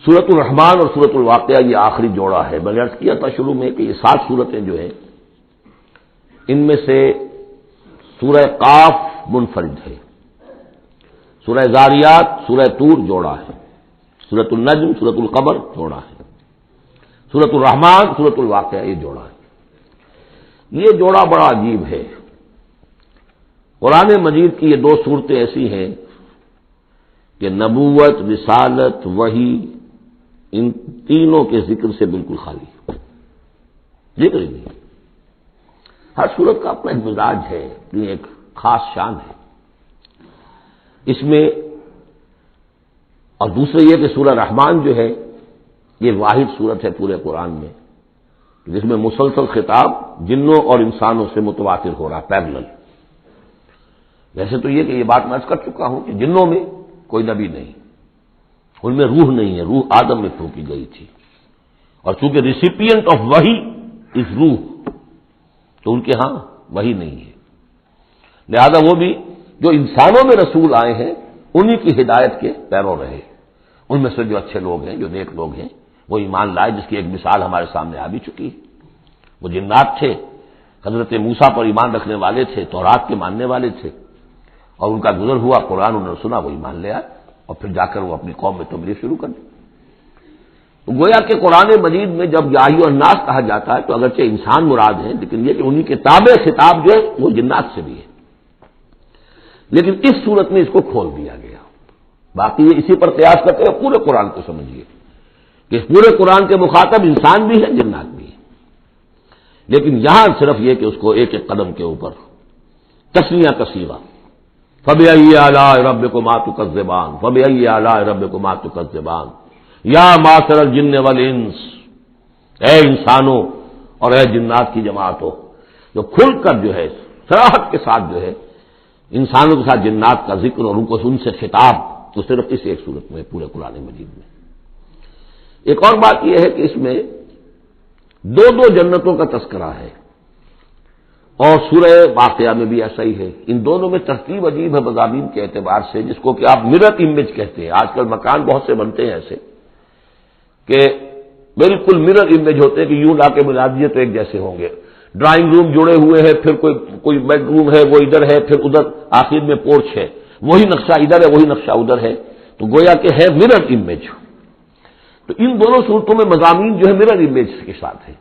سورۃ الرحمن اور سورۃ الواقعہ یہ آخری جوڑا ہے. میں نے عرض کیا تھا شروع میں کہ یہ 7 صورتیں جو ہیں ان میں سے سورہ قاف منفرد ہے، سورہ زاریات، سورہ طور جوڑا ہے، سورۃ النجم، سورۃ القمر جوڑا ہے، سورۃ الرحمن، سورۃ الواقعہ یہ جوڑا ہے. یہ جوڑا بڑا عجیب ہے. قرآن مجید کی یہ 2 صورتیں ایسی ہیں کہ نبوت، رسالت، وحی، ان تینوں کے ذکر سے بالکل خالی ہے، ذکر ہی نہیں. ہر صورت کا اپنا ایک مزاج ہے، اپنی ایک خاص شان ہے اس میں. اور دوسرے یہ کہ سورہ رحمان جو ہے یہ واحد صورت ہے پورے قرآن میں جس میں مسلسل خطاب جنوں اور انسانوں سے متواتر ہو رہا، پیرلل. ویسے تو یہ کہ یہ بات میں عرض کر چکا ہوں کہ جنوں میں کوئی نبی نہیں، ان میں روح نہیں ہے، روح آدم میں پھونکی گئی تھی، اور چونکہ ریسیپینٹ آف وحی از روح تو ان کے ہاں وحی نہیں ہے. لہذا وہ بھی جو انسانوں میں رسول آئے ہیں انہی کی ہدایت کے پیرو رہے. ان میں سے جو اچھے لوگ ہیں، جو نیک لوگ ہیں، وہ ایمان لائے، جس کی ایک مثال ہمارے سامنے آ بھی چکی ہے. وہ جنات تھے، حضرت موسیٰ پر ایمان رکھنے والے تھے، تورات کے ماننے والے تھے، اور ان کا گزر ہوا، قرآن انہوں نے سنا، وہ ایمان لے آئے اور پھر جا کر وہ اپنی قوم میں تبلیغ شروع کر دی. تو گویا کہ قرآن مجید میں جب یا ایھا الناس کہا جاتا ہے تو اگرچہ انسان مراد ہیں، لیکن یہ کہ انہی کے تابع خطاب جو ہے وہ جنات سے بھی ہے. لیکن اس صورت میں اس کو کھول دیا گیا. باقی یہ اسی پر قیاس کرتے ہیں پورے قرآن کو سمجھیے کہ پورے قرآن کے مخاطب انسان بھی ہیں، جنات بھی ہیں. لیکن یہاں صرف یہ کہ اس کو ایک ایک قدم کے اوپر تسنیہ کا صیغہ، فَبِأَيِّ آلَاءِ رَبِّكُمَا تُكَذِّبَانِ فَبِأَيِّ آلَاءِ رَبِّكُمَا تُكَذِّبَانِ یا معشر الجن والانس، اے انسانوں اور اے جنات کی جماعتوں. جو کھل کر جو ہے صراحت کے ساتھ جو ہے انسانوں کے ساتھ جنات کا ذکر اور ان سے خطاب تو صرف اس ایک صورت میں پورے قرآن مجید میں. ایک اور بات یہ ہے کہ اس میں 2 جنتوں کا تذکرہ ہے، اور سورہ واقعہ میں بھی ایسا ہی ہے. ان دونوں میں ترتیب عجیب ہے مضامین کے اعتبار سے، جس کو کہ آپ مرر امیج کہتے ہیں. آج کل مکان بہت سے بنتے ہیں ایسے کہ بالکل مرر امیج ہوتے ہیں کہ یوں لا کے ملا دیے تو ایک جیسے ہوں گے. ڈرائنگ روم جڑے ہوئے ہیں، پھر کوئی بیڈ روم ہے وہ ادھر ہے، پھر ادھر آخر میں پورچ ہے، وہی نقشہ ادھر ہے وہی نقشہ ادھر ہے، تو گویا کہ ہے مرر امیج. تو ان دونوں صورتوں میں مضامین جو ہے مرر امیج کے ساتھ ہے.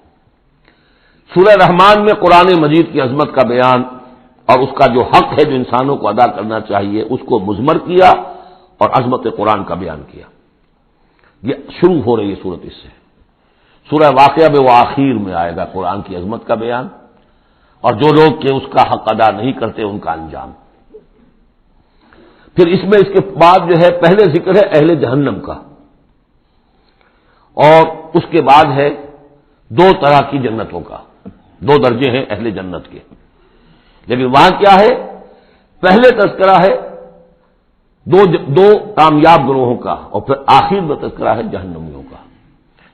سورہ رحمان میں قرآن مجید کی عظمت کا بیان اور اس کا جو حق ہے جو انسانوں کو ادا کرنا چاہیے اس کو مضمر کیا اور عظمت قرآن کا بیان کیا. یہ شروع ہو رہی ہے صورت اس سے. سورہ واقعہ میں وہ آخر میں آئے گا قرآن کی عظمت کا بیان اور جو لوگ کہ اس کا حق ادا نہیں کرتے ان کا انجام. پھر اس میں اس کے بعد جو ہے پہلے ذکر ہے اہل جہنم کا، اور اس کے بعد ہے 2 طرح کی جنتوں کا. 2 درجے ہیں اہل جنت کے، لیکن وہاں کیا ہے؟ پہلے تذکرہ ہے دو کامیاب گروہوں کا، اور پھر آخر میں تذکرہ ہے جہنمیوں کا.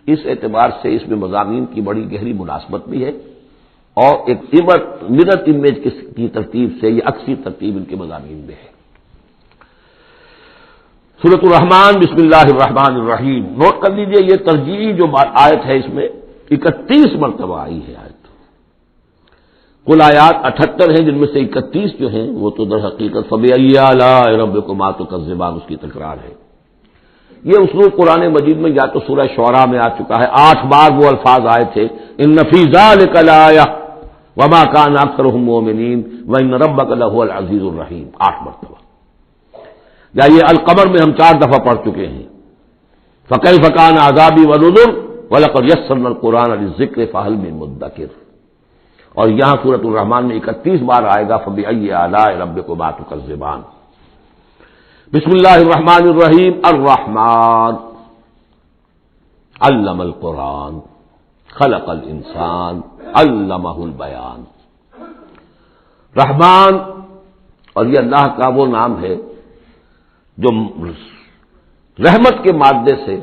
اس اعتبار سے اس میں مضامین کی بڑی گہری مناسبت بھی ہے، اور ایک مرر امیج کی ترتیب سے یہ عکسی ترتیب ان کے مضامین میں ہے. سورۃ الرحمن بسم اللہ الرحمن الرحیم. نوٹ کر لیجئے یہ ترجیحی جو آیت ہے اس میں 31 مرتبہ آئی ہے آیت. کل آیات 78 ہیں، جن میں سے 31 جو ہیں وہ تو در حقیقت فَبِأَيِّ آلَاءِ رَبِّكُمَا تُكَذِّبَانِ اس کی تکرار ہے. یہ اسلوب قرآن مجید میں یا تو سورہ شعراء میں آ چکا ہے، 8 بار وہ الفاظ آئے تھے اِنَّ فِي ذَلِكَ لَآیَةً وَمَا كَانَ أَكْثَرُهُم مُؤْمِنِينَ وَإِنَّ رَبَّكَ لَهُوَ الْعَزِيزُ الرَّحِيمُ 8 مرتبہ. یا یہ القمر میں ہم 4 دفعہ پڑھ چکے ہیں فَكَيْفَ كَانَ عَذَابِي وَنُذُرِ وَلَقَدْ يَسَّرْنَا الْقُرْآنَ لِلذِّكْرِ فَهَلْ مِن مُدَّكِرٍ. اور یہاں سورۃ الرحمن میں 31 بار آئے گا فَبِأَيِّ آلَاءِ رَبِّكُمَا تُكَذِّبَانِ. بسم اللہ الرحمن الرحیم. الرحمن علم القرآن خلق الانسان علمہ البیان. رحمان، اور یہ اللہ کا وہ نام ہے جو رحمت کے مادے سے،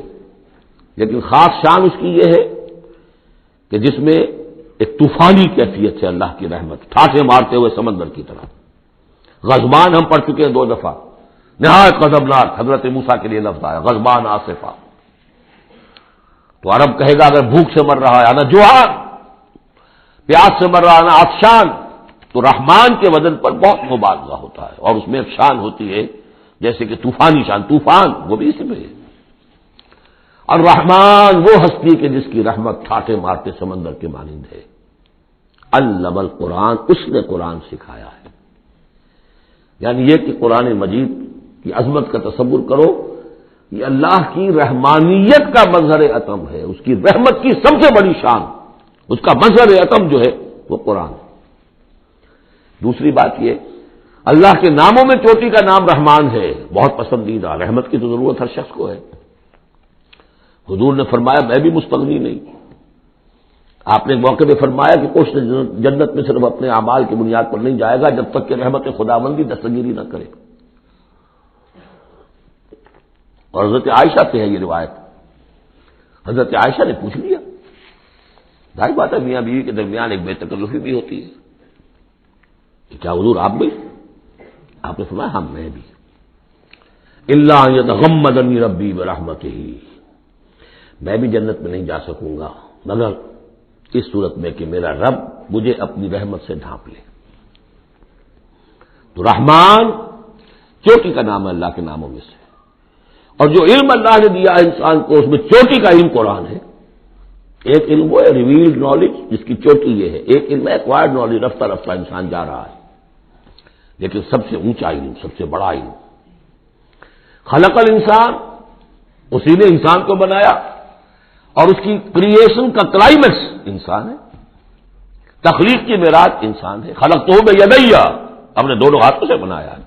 لیکن خاص شان اس کی یہ ہے کہ جس میں ایک طوفانی کیفیت ہے اللہ کی رحمت، ٹھاٹھے مارتے ہوئے سمندر کی طرح. غضبان ہم پڑھ چکے ہیں 2 دفعہ، نہایت غضبناک. حضرت موسیٰ کے لیے لفظ آیا غضبان آصفہ. تو عرب کہے گا اگر بھوک سے مر رہا ہے انا جوعان، پیاس سے مر رہا ہے انا عطشان، تو رحمان کے وزن پر بہت مبالغہ ہوتا ہے، اور اس میں ایک شان ہوتی ہے جیسے کہ طوفانی شان، طوفان وہ بھی اسی میں ہے۔ اور رحمان وہ ہستی کہ جس کی رحمت ٹھاٹے مارتے سمندر کے مانند ہے۔ علم القرآن، اس نے قرآن سکھایا ہے۔ یعنی یہ کہ قرآن مجید کی عظمت کا تصور کرو، یہ اللہ کی رحمانیت کا مظہر عتم ہے، اس کی رحمت کی سب سے بڑی شان، اس کا مظہر عتم جو ہے وہ قرآن ہے۔ دوسری بات یہ، اللہ کے ناموں میں چوٹی کا نام رحمان ہے، بہت پسندیدہ، رحمت کی تو ضرورت ہر شخص کو ہے۔ حضور نے فرمایا میں بھی مستغنی نہیں، آپ نے ایک موقع پہ فرمایا کہ کوشش جنت میں صرف اپنے اعمال کی بنیاد پر نہیں جائے گا جب تک کہ رحمت خداوندی دستگیری نہ کرے۔ اور حضرت عائشہ سے ہے یہ روایت، حضرت عائشہ نے پوچھ لیا، ظاہر بات ہے میاں بیوی کے درمیان ایک بے تکلفی بھی ہوتی ہے کہ کیا حضور آپ بھی؟ آپ نے فرمایا ہاں میں بھی۔ الا ان یتغمدنی ربی برحمتہ، میں بھی جنت میں نہیں جا سکوں گا مگر اس صورت میں کہ میرا رب مجھے اپنی رحمت سے ڈھانپ لے۔ تو رحمان چوٹی کا نام ہے اللہ کے ناموں میں سے، اور جو علم اللہ نے دیا ہے انسان کو اس میں چوٹی کا علم قرآن ہے۔ ایک علم وہ ہے ریویلڈ نالج جس کی چوٹی یہ ہے، ایک علم ہے ایکوائرڈ نالج، رفتہ رفتہ انسان جا رہا ہے، لیکن سب سے اونچا علم، سب سے بڑا علم خلق الانسان، اسی نے انسان کو بنایا، اور اس کی کریشن کا کلائمیکس انسان ہے، تخلیق کی معراج انسان ہے۔ خلقتہ بیدیہ، ہم نے دونوں ہاتھوں سے بنایا ہے،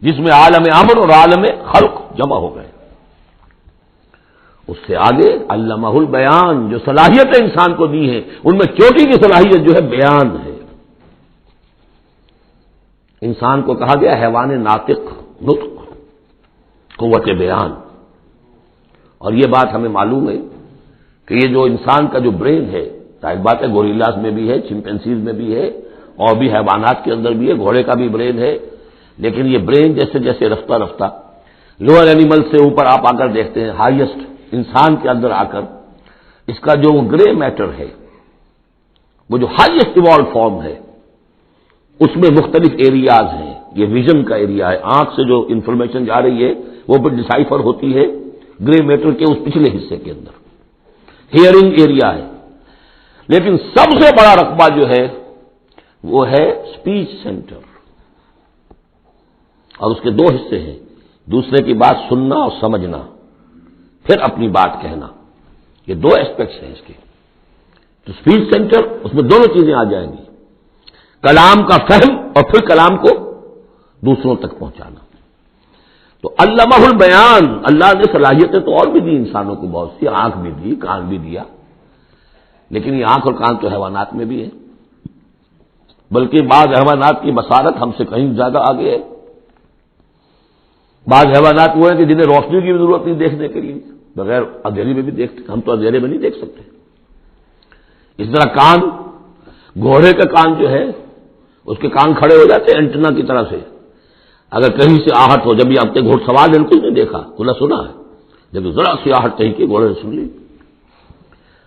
جس میں عالم امر اور عالم خلق جمع ہو گئے۔ اس سے آگے علمہ البیان، جو صلاحیتیں انسان کو دی ہیں ان میں چوٹی کی صلاحیت جو ہے بیان ہے۔ انسان کو کہا گیا حیوان ناطق، نطق، قوت بیان، اور یہ بات ہمیں معلوم ہے کہ یہ جو انسان کا جو برین ہے، ظاہر بات ہے گوریلاز میں بھی ہے، چمپینزیز میں بھی ہے، اور بھی حیوانات کے اندر بھی ہے، گھوڑے کا بھی برین ہے، لیکن یہ برین جیسے جیسے رفتہ رفتہ لوئر اینیمل سے اوپر آپ آ کر دیکھتے ہیں، ہائیسٹ انسان کے اندر آ کر اس کا جو گرے میٹر ہے، وہ جو ہائیسٹ ایوالو فارم ہے، اس میں مختلف ایریاز ہیں۔ یہ ویژن کا ایریا ہے، آنکھ سے جو انفارمیشن جا رہی ہے وہ پھر ڈسائفر ہوتی ہے گرے میٹر کے اس پچھلے حصے کے اندر، ہیئرنگ ایریا ہے۔ لیکن سب سے بڑا رقبہ جو ہے وہ ہے اسپیچ سینٹر، اور اس کے دو حصے ہیں، دوسرے کی بات سننا اور سمجھنا، پھر اپنی بات کہنا، یہ دو ایسپیکٹس ہیں اس کے۔ تو اسپیچ سینٹر، اس میں دونوں چیزیں آ جائیں گی، کلام کا فہم اور پھر کلام کو دوسروں تک پہنچانا۔ تو علمہ البیان، اللہ نے صلاحیتیں تو اور بھی دی انسانوں کو بہت سی، آنکھ بھی دی، کان بھی دیا، لیکن یہ آنکھ اور کان تو حیوانات میں بھی ہے، بلکہ بعض حیوانات کی بصارت ہم سے کہیں زیادہ آگے ہے۔ بعض حیوانات وہ ہیں کہ جنہیں روشنی کی بھی ضرورت نہیں دیکھنے کے لیے، بغیر اندھیری میں بھی دیکھتے، ہم تو اندھیرے میں نہیں دیکھ سکتے۔ اس طرح کان، گھوڑے کا کان جو ہے اس کے کان کھڑے ہو جاتے ہیں اینٹنا کی طرح سے، اگر کہیں سے آہٹ ہو، جب یہ آپ کے گھوڑ سوار نے کچھ نہیں دیکھا، کھلا سنا ہے، لیکن ذرا سی آہٹ کہیں کی گھوڑے نے سن لی۔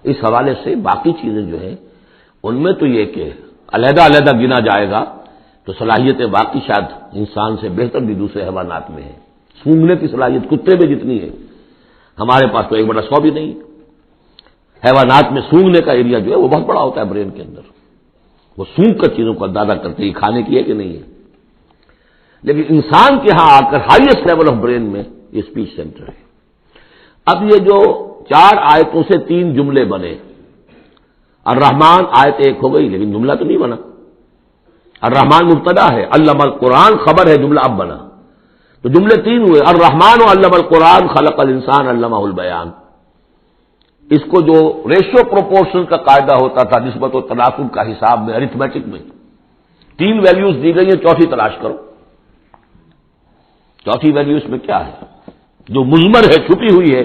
اس حوالے سے باقی چیزیں جو ہیں ان میں تو یہ کہ علیحدہ علیحدہ گنا جائے گا تو صلاحیتیں باقی شاید انسان سے بہتر بھی دوسرے حیوانات میں ہیں۔ سونگنے کی صلاحیت کتے میں جتنی ہے ہمارے پاس تو 1/100 بھی نہیں۔ حیوانات میں سونگنے کا ایریا جو ہے وہ بہت بڑا ہوتا ہے برین کے اندر، وہ سونگ کر چیزوں کو اندازہ کرتے ہیں کھانے کی ہے کہ نہیں ہے۔ لیکن انسان کے ہاں آ کر ہائیسٹ لیول آف برین میں یہ اسپیچ سینٹر ہے۔ اب یہ جو 4 آیتوں سے 3 جملے بنے، الرحمن آیت 1 ہو گئی لیکن جملہ تو نہیں بنا، الرحمن مبتدا ہے، علم القرآن خبر ہے، جملہ اب بنا، تو جملے 3 ہوئے، الرحمن علم القرآن خلق الانسان علمہ البیان۔ اس کو جو ریشو پروپورشن کا قاعدہ ہوتا تھا نسبت و تناسب کا حساب میں، ارتھمیٹک میں 3 ویلیوز دی گئی ہیں، چوتھی تلاش کرو، چوتھی ویلیو اس میں کیا ہے جو مضمر ہے، چھپی ہوئی ہے۔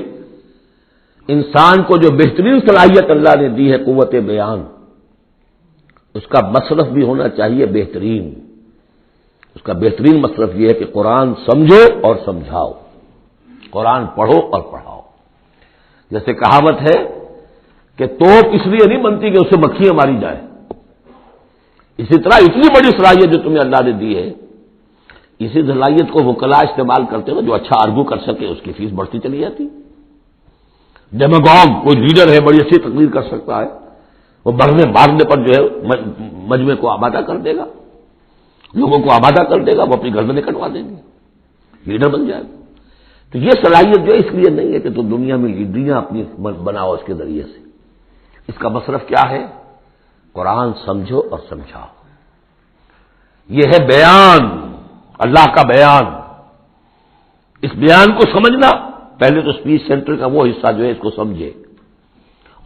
انسان کو جو بہترین صلاحیت اللہ نے دی ہے قوت بیان، اس کا مصرف بھی ہونا چاہیے بہترین۔ اس کا بہترین مصرف یہ ہے کہ قرآن سمجھو اور سمجھاؤ، قرآن پڑھو اور پڑھاؤ، جیسے کہاوت ہے کہ توپ اس لیے نہیں بنتی کہ اسے مکھیاں ماری جائے، اسی طرح اتنی بڑی صلاحیت جو تمہیں اللہ نے دی ہے، اسی صلاحیت کو وکلا استعمال کرتے ہو، جو اچھا آرگو کر سکے اس کی فیس بڑھتی چلی جاتی۔ ڈیماگوگ کوئی لیڈر ہے، بڑی اچھی تقریر کر سکتا ہے، وہ بڑھنے مارنے پر جو ہے مجمع کو آبادہ کر دے گا، لوگوں کو آبادہ کر دے گا، وہ اپنی گردنیں کٹوا دیں گے، لیڈر بن جائے گا۔ تو یہ صلاحیت جو اس لیے نہیں ہے کہ تم دنیا میں لیڈریاں اپنی بناؤ اس کے ذریعے سے، اس کا مصرف کیا ہے؟ قرآن سمجھو اور سمجھاؤ۔ یہ ہے بیان، اللہ کا بیان۔ اس بیان کو سمجھنا، پہلے تو اسپیچ سینٹر کا وہ حصہ جو ہے اس کو سمجھے،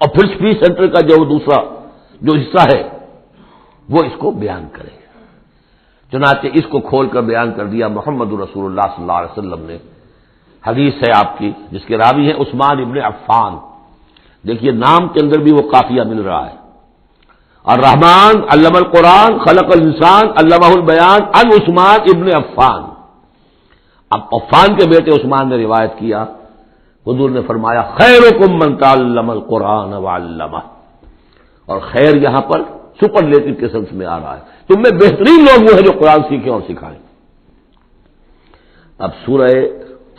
اور پھر اسپیچ سینٹر کا جو دوسرا جو حصہ ہے وہ اس کو بیان کرے۔ چنانچہ اس کو کھول کر بیان کر دیا محمد رسول اللہ صلی اللہ علیہ وسلم نے۔ حدیث ہے آپ کی جس کے راوی ہیں عثمان ابن عفان۔ دیکھیے نام کے اندر بھی وہ قافیہ مل رہا ہے، الرحمن علم القرآن خلق الانسان علمہ البیان عن عثمان ابن عفان۔ اب عفان کے بیٹے عثمان نے روایت کیا، حضور نے فرمایا خیرکم من تعلم القرآن وعلمہ، اور خیر یہاں پر سپرلیٹو کے سنس میں آ رہا ہے، تم میں بہترین لوگ وہ ہیں جو قرآن سیکھیں اور سکھائیں۔ اب سورہ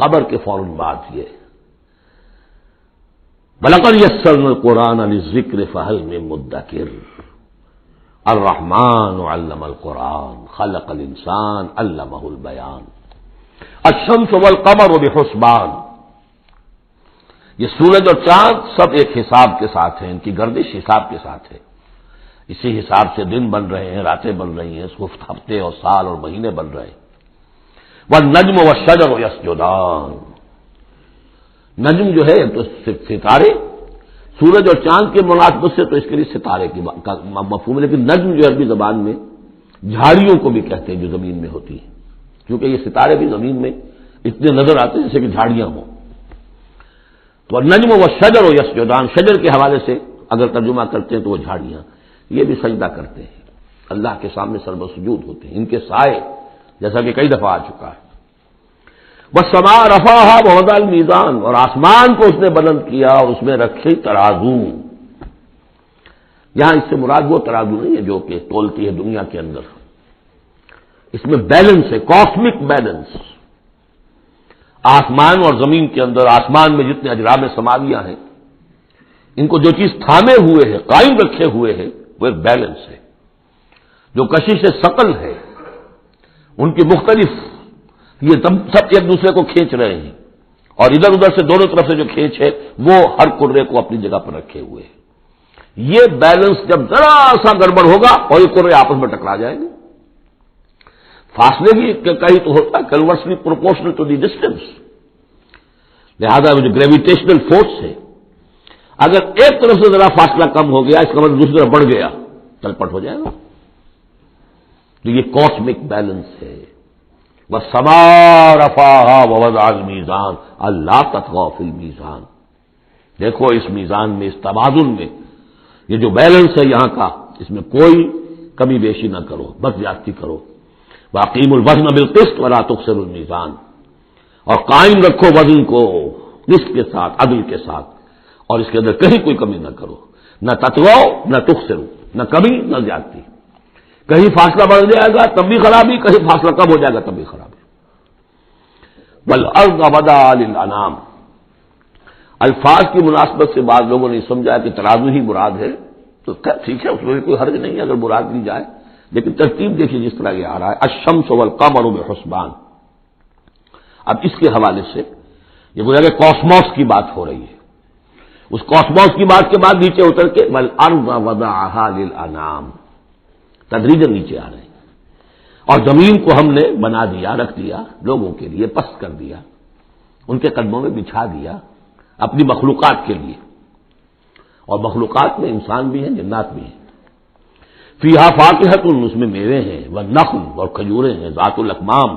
قبر کے فوراً بعد یہ وَلَقَدْ يَسَّرْنَا الْقُرْآنَ لِلذِّكْرِ فَهَلْ مِن مُّدَّكِرٍ الرحمن علم القرآن خلق الانسان علمہ البیان الشمس والقمر بحسبان۔ یہ سورج اور چاند سب ایک حساب کے ساتھ ہیں، ان کی گردش حساب کے ساتھ ہے، اسی حساب سے دن بن رہے ہیں، راتیں بن رہی ہیں، ہفتے اور سال اور مہینے بن رہے ہیں۔ والنجم والشجر یسجدان، نجم جو ہے تو ستارے، سورج اور چاند کے مناسبت سے تو اس کے لیے ستارے کی مفہوم ہے، لیکن نجم جو عربی زبان میں جھاڑیوں کو بھی کہتے ہیں جو زمین میں ہوتی ہیں، کیونکہ یہ ستارے بھی زمین میں اتنے نظر آتے ہیں جیسے کہ جھاڑیاں ہوں۔ تو نجم والشجر یسجدان، شجر کے حوالے سے اگر ترجمہ کرتے ہیں تو وہ جھاڑیاں، یہ بھی سجدہ کرتے ہیں، اللہ کے سامنے سربسجود ہوتے ہیں، ان کے سائے جیسا کہ کئی دفعہ آ چکا ہے۔ والسماء رفعها ووضع الميزان، اور آسمان کو اس نے بلند کیا اور اس میں رکھے ترازو۔ یہاں اس سے مراد وہ ترازو نہیں ہے جو کہ تولتی ہے دنیا کے اندر، اس میں بیلنس ہے، کاسمک بیلنس۔ آسمان اور زمین کے اندر، آسمان میں جتنے اجرام سماویہ ہیں، ان کو جو چیز تھامے ہوئے ہے، قائم رکھے ہوئے ہے، وہ ایک بیلنس ہے۔ جو کشش ثقل ہے، ان کی مختلف، یہ سب ایک دوسرے کو کھینچ رہے ہیں، اور ادھر ادھر سے دونوں طرف سے جو کھینچ ہے وہ ہر کرے کو اپنی جگہ پر رکھے ہوئے ہیں۔ یہ بیلنس جب ذرا سا گڑبڑ ہوگا اور یہ کرے آپس میں ٹکرا جائیں گے۔ فاصلے بھی کہیں تو ہوتا ہے conversely proportional to the distance, لہذا جو گریویٹیشنل فورس ہے، اگر ایک طرف سے ذرا فاصلہ کم ہو گیا، اس کا مطلب دوسری طرف بڑھ گیا، تلپٹ ہو جائے گا۔ تو یہ کاسمک بیلنس ہے۔ والسماء رفعها ووضع الميزان الا تطغوا في الميزان، دیکھو اس میزان میں، اس توازن میں، یہ جو بیلنس ہے یہاں کا، اس میں کوئی کمی بیشی نہ کرو، بد زیادتی کرو۔ واقیموا الوزن بالقسط ولا تخسروا الميزان، اور قائم رکھو وزن کو قسط کے ساتھ، عدل کے ساتھ، اور اس کے اندر کہیں کوئی کمی نہ کرو، نہ تطغوا نہ تخسروا، نہ کمی نہ زیادتی۔ کہیں فاصلہ بڑھ جائے گا تب بھی خرابی، کہیں فاصلہ کم ہو جائے گا تب بھی خرابی۔ والارض وضعها للانام، الفاظ کی مناسبت سے بعض لوگوں نے سمجھا کہ ترازو ہی مراد ہے، تو ٹھیک ہے، اس میں کوئی حرج نہیں ہے اگر مراد لی جائے، لیکن ترتیب دیکھیے جس طرح یہ آ رہا ہے الشمس والقمر بحسبان۔ اب اس کے حوالے سے یہ گویا کہ کاسموس کی بات ہو رہی ہے، اس کاسموس کی بات کے بعد نیچے اتر کے والارض وضعها للانام، تدریجاً نیچے آ رہے ہیں، اور زمین کو ہم نے بنا دیا، رکھ دیا لوگوں کے لیے، پست کر دیا، ان کے قدموں میں بچھا دیا اپنی مخلوقات کے لیے، اور مخلوقات میں انسان بھی ہیں، جنات بھی ہیں۔ فیہا فاکہۃ، اس میں میوے ہیں، والنخل، اور کھجوریں ہیں، ذات الاکمام،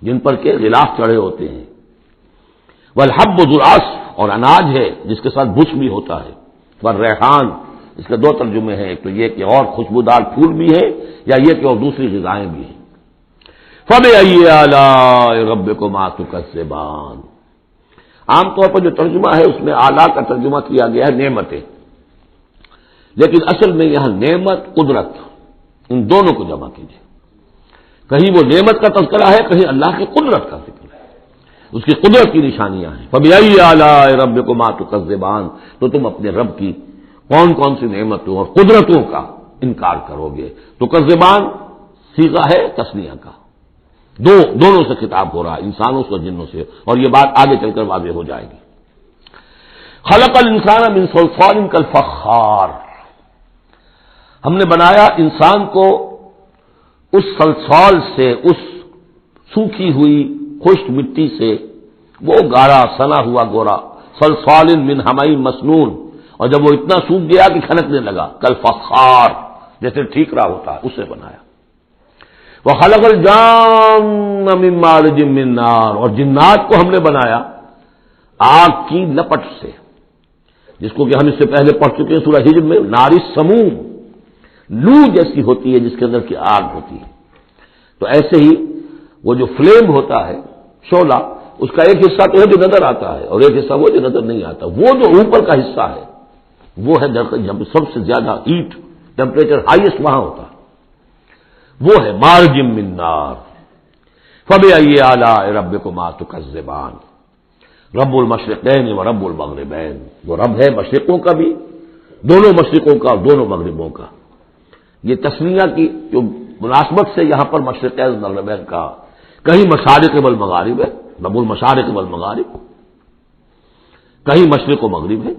جن پر کے غلاف چڑھے ہوتے ہیں، والحب ذو العصف، اور اناج ہے جس کے ساتھ بچ بھی ہوتا ہے، والریحان، اس کے دو ترجمے ہیں، ایک تو یہ کہ اور خوشبودار پھول بھی ہے، یا یہ کہ اور دوسری غذائیں بھی ہیں۔ فَبِأَيِّ آلَاءِ رَبِّكُمَا تُكَذِّبَانِ، عام طور پر جو ترجمہ ہے اس میں اعلیٰ کا ترجمہ کیا گیا ہے نعمتیں، لیکن اصل میں یہاں نعمت قدرت ان دونوں کو جمع کیجیے. کہیں وہ نعمت کا تذکرہ ہے، کہیں اللہ کی قدرت کا ذکر ہے، اس کی قدرت کی نشانیاں ہیں. فَبِأَيِّ آلَاءِ رَبِّكُمَا تُكَذِّبَانِ، تو تم اپنے رب کی کون کون سی نعمتوں اور قدرتوں کا انکار کرو گے. تکذبان صیغہ ہے تثنیہ کا، دونوں سے خطاب ہو رہا ہے، انسانوں سے اور جنوں سے، اور یہ بات آگے چل کر واضح ہو جائے گی. خلق الانسان من صلصال کالفخار، ہم نے بنایا انسان کو اس صلصال سے، اس سوکھی ہوئی خشک مٹی سے، وہ گارا سنا ہوا گورا، صلصال من حمئی مسنون، اور جب وہ اتنا سوکھ گیا کہ کھنکنے لگا، کالفخار جیسے ٹھیکرا ہوتا ہے، اسے بنایا. وخلق الجان من مارج من نار، اور جنات کو ہم نے بنایا آگ کی لپٹ سے، جس کو کہ ہم اس سے پہلے پڑھ چکے ہیں سورہ ہجر میں، نار السموم، لو جیسی ہوتی ہے جس کے اندر کی آگ ہوتی ہے. تو ایسے ہی وہ جو فلیم ہوتا ہے، شعلہ، اس کا ایک حصہ تو ہے جو نظر آتا ہے اور ایک حصہ وہ جو نظر نہیں آتا. وہ جو اوپر کا حصہ ہے وہ ہے جب سب سے زیادہ ہیٹ ٹیمپریچر ہائیسٹ وہاں ہوتا ہے، وہ ہے مارج من نار. فبأي آلاء ربكما تكذبان، رب المشرقین و رب المغربین، وہ رب ہے مشرقوں کا بھی، دونوں مشرقوں کا اور دونوں مغربوں کا. یہ تسمیہ کی جو مناسبت سے یہاں پر مشرقین و مغربین کا، کہیں مشارق والمغارب ہے، رب المشارق والمغارب، کہیں مشرق و مغرب ہے،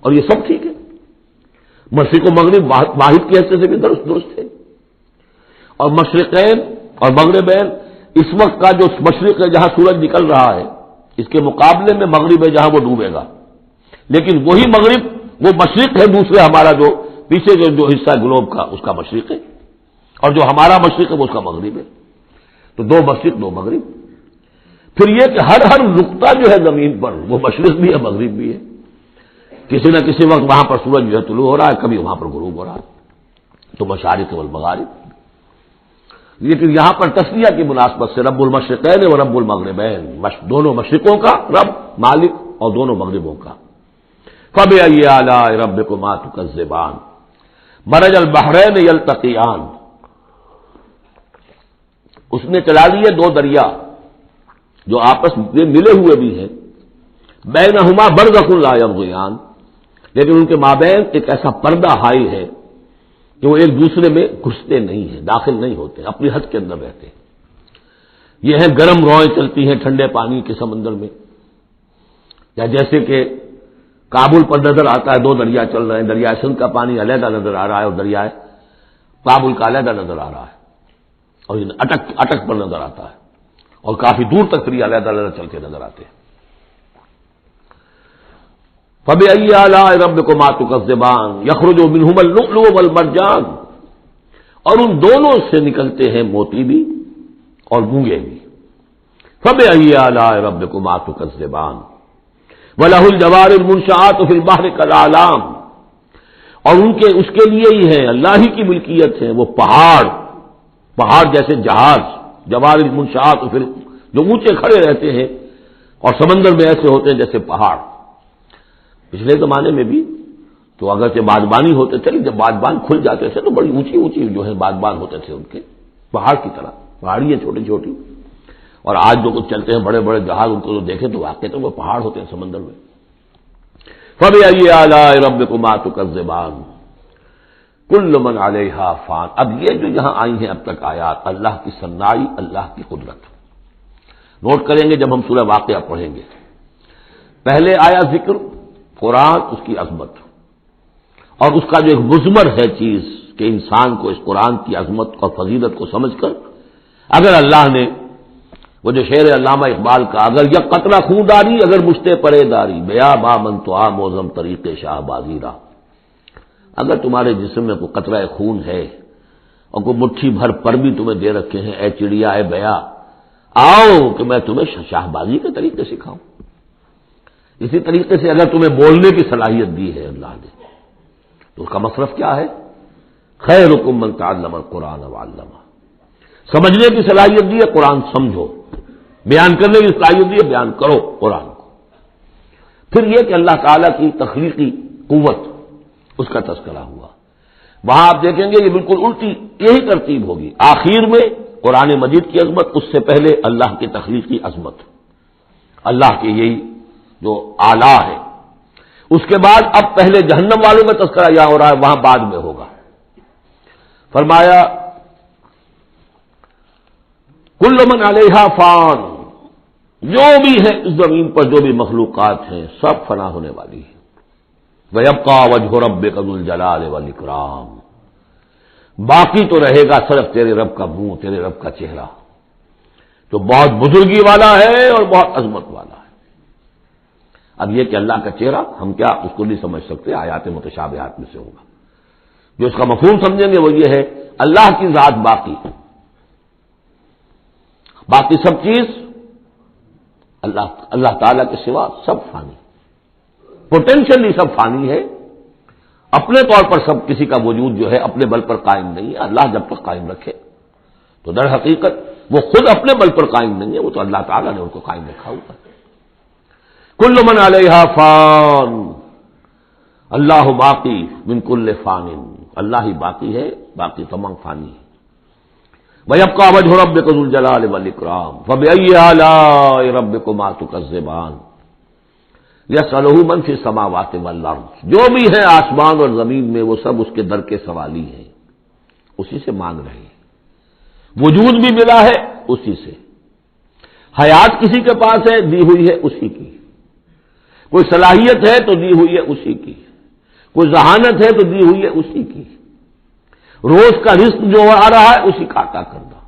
اور یہ سب ٹھیک ہے. مشرق و مغرب واحد کی حیثیت سے بھی درست ہے. اور مشرقین اور مغربین، اس وقت کا جو مشرق ہے جہاں سورج نکل رہا ہے، اس کے مقابلے میں مغرب ہے جہاں وہ ڈوبے گا. لیکن وہی مغرب وہ مشرق ہے، دوسرے ہمارا جو پیچھے جو حصہ ہے گلوب کا، اس کا مشرق ہے، اور جو ہمارا مشرق ہے وہ اس کا مغرب ہے. تو دو مشرق دو مغرب. پھر یہ کہ ہر نقطہ جو ہے زمین پر وہ مشرق بھی ہے مغرب بھی ہے. کسی نہ کسی وقت وہاں پر سورج جو ہے طلوع ہو رہا ہے، کبھی وہاں پر غروب ہو رہا ہے. تو مشارق والمغارب. لیکن یہاں پر تسلیہ کی مناسبت سے رب المشرقین و رب المغربین، دونوں مشرقوں کا رب مالک اور دونوں مغربوں کا. فبأي آلاء ربكما تكذبان، مرج البحرین یلتقیان، اس نے چلا لیے دو دریا جو آپس میں ملے ہوئے بھی ہیں، بینہما برزخ لا یبغیان، لیکن ان کے مابین ایک ایسا پردہ حائل ہے کہ وہ ایک دوسرے میں گھستے نہیں ہیں، داخل نہیں ہوتے، اپنی حد کے اندر رہتے ہیں. یہ ہیں گرم روئیں چلتی ہیں ٹھنڈے پانی کے سمندر میں، یا جیسے کہ کابل پر نظر آتا ہے دو دریا چل رہے ہیں، دریائے سندھ کا پانی علیحدہ نظر آ رہا ہے اور دریائے کابل کا علیحدہ نظر آ رہا ہے، اور یہ اٹک پر نظر آتا ہے، اور کافی دور تک پھر علیحدہ علیحدہ چلتے نظر آتے ہیں. فبأي آلاء ربكما تكذبان يخرج منهما اللؤلؤ والمرجان، اور ان دونوں سے نکلتے ہیں موتی بھی اور مونگے بھی. فبأي آلاء ربكما تكذبان وله الجوار المنشآت في البحر كالأعلام، اور اس کے لیے ہی ہے، اللہ ہی کی ملکیت ہے وہ پہاڑ جیسے جہاز، جوار المنشآت، پھر جو اونچے کھڑے رہتے ہیں اور سمندر میں ایسے ہوتے ہیں جیسے پہاڑ. پچھلے زمانے میں بھی تو اگرچہ بادبانی ہوتے تھے، جب بادبان کھل جاتے تھے تو بڑی اونچی اونچی جو ہے بادبان ہوتے تھے ان کے، پہاڑ کی طرح، پہاڑیاں چھوٹی چھوٹی. اور آج جو کچھ چلتے ہیں بڑے بڑے جہاز، ان کو جو دیکھیں تو واقعی تو وہ پہاڑ ہوتے ہیں سمندر میں. فبأي آلاء ربكما تكذبان كل من عليها فان. اب یہ جو یہاں آئی ہیں اب تک آیات، اللہ کی صنائی، اللہ کی قدرت نوٹ کریں گے جب ہم سورہ واقعہ پڑھیں گے. پہلے آیا ذکر قرآن، اس کی عظمت، اور اس کا جو ایک مضمر ہے چیز کہ انسان کو اس قرآن کی عظمت اور فضیلت کو سمجھ کر، اگر اللہ نے وہ جو شعر علامہ اقبال کا، اگر یک قطرہ خون داری اگر مجھتے پرے داری، بیا با من تو آ موزم طریق شاہ بازی را، اگر تمہارے جسم میں کوئی قطرہ خون ہے اور کوئی مٹھی بھر پر بھی تمہیں دے رکھے ہیں، اے چڑیا اے بیا، آؤ کہ میں تمہیں شاہ بازی کے طریقے سکھاؤں. اسی طریقے سے اگر تمہیں بولنے کی صلاحیت دی ہے اللہ نے، تو اس کا مصرف کیا ہے؟ خیرکم من تعلم القرآن وعلمہ. سمجھنے کی صلاحیت دی ہے، قرآن سمجھو. بیان کرنے کی صلاحیت دی ہے، بیان کرو قرآن کو. پھر یہ کہ اللہ تعالیٰ کی تخلیقی قوت، اس کا تذکرہ ہوا۔ وہاں آپ دیکھیں گے یہ بالکل الٹی یہی ترتیب ہوگی، آخر میں قرآن مجید کی عظمت، اس سے پہلے اللہ کی تخلیقی عظمت، اللہ کے یہی جو اعلیٰ ہے، اس کے بعد اب پہلے جہنم والوں میں تذکرہ یہاں ہو رہا ہے، وہاں بعد میں ہوگا۔ فرمایا کل من علیہا فان، جو بھی ہے اس زمین پر جو بھی مخلوقات ہیں سب فنا ہونے والی ہے۔ وَيَبْقَى وَجْهُ رَبِّكَ ذُو الْجَلَالِ وَالْإِكْرَامِ، باقی تو رہے گا صرف تیرے رب کا منہ، تیرے رب کا چہرہ، جو بہت بزرگی والا ہے اور بہت عظمت والا ہے۔ اب یہ کہ اللہ کا چہرہ ہم کیا اس کو نہیں سمجھ سکتے، آیات متشابہات میں سے ہوگا۔ جو اس کا مفہوم سمجھیں گے وہ یہ ہے اللہ کی ذات باقی، باقی سب چیز اللہ تعالیٰ کے سوا سب فانی، پوٹینشلی سب فانی ہے، اپنے طور پر سب کسی کا وجود جو ہے اپنے بل پر قائم نہیں ہے۔ اللہ جب تک قائم رکھے تو در حقیقت وہ خود اپنے بل پر قائم نہیں ہے، وہ تو اللہ تعالیٰ نے ان کو قائم رکھا ہوا ہے۔ کل من علیہا فان، اللہ باقی من کل فان، اللہ ہی باقی ہے، باقی تمام فانی ہے۔ وَيَبْقَى وَجْهُ رَبِّكَ ذُو الْجَلَالِ وَالْإِكْرَامِ فَبِأَيِّ آلَاءِ رَبِّكُمَا تُكَذِّبَانِ يَسْأَلُهُ مَنْ فِي السَّمَاوَاتِ وَالْأَرْضِ، جو بھی ہے آسمان اور زمین میں وہ سب اس کے در کے سوالی ہیں، اسی سے مانگ رہے ہیں۔ وجود بھی ملا ہے اسی سے، حیات کسی کے پاس ہے دی ہوئی ہے اسی کی، کوئی صلاحیت ہے تو دی ہوئی ہے اسی کی، کوئی ذہانت ہے تو دی ہوئی ہے اسی کی، روز کا رزق جو آ رہا ہے اسی کا عطا کرنا،